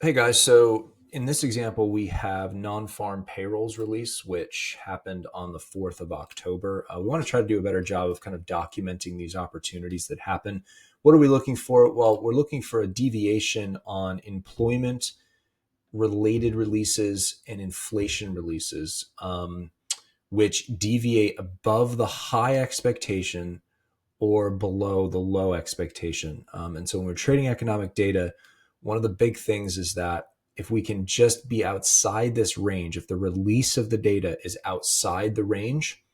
Hey guys, so in this example, we have non-farm payrolls release, which happened on the 4th of October. We want to try to do a better job of kind of documenting these opportunities that happen. What are we looking for? Well, we're looking for a deviation on employment related releases and inflation releases, which deviate above the high expectation or below the low expectation. And so when we're trading economic data, one of the big things is that if we can just be outside this range, if the release of the data is outside the range,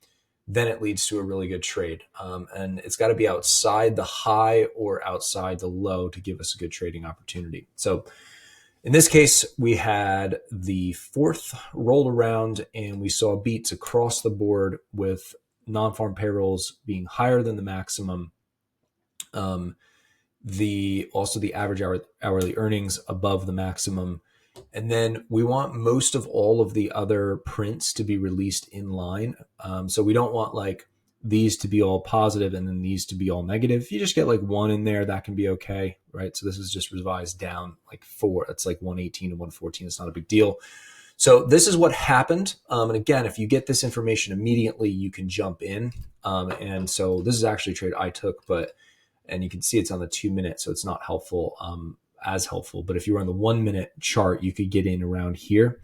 then it leads to a really good trade. And it's got to be outside the high or outside the low to give us a good trading opportunity. So in this case, we had the fourth rolled around and we saw beats across the board with non-farm payrolls being higher than the maximum. Um, the average hourly earnings above the maximum. And then we want most of all of the other prints to be released in line. So we don't want like these to be all positive and then these to be all negative. If you just get like one in there, that can be okay, right? So this is just revised down like four. It's like 118 and 114. It's not a big deal. So this is what happened. And again, if you get this information immediately, you can jump in. And so this is actually a trade I took, and you can see it's on the 2 minute, so it's not helpful, as helpful. But if you were on the 1 minute chart, you could get in around here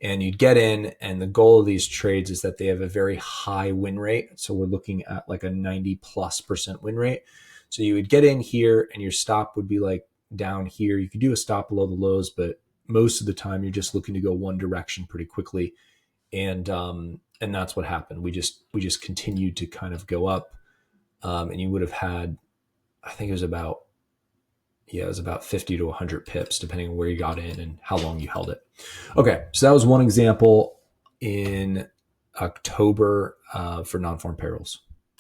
and you'd get in. And the goal of these trades is that they have a very high win rate. So we're looking at like a 90+% win rate. So you would get in here and your stop would be like down here. You could do a stop below the lows, but most of the time you're just looking to go one direction pretty quickly. And that's what happened. We just continued to kind of go up. And you would have had, I think it was about 50 to 100 pips, depending on where you got in and how long you held it. Okay, so that was one example in October for non-farm payrolls.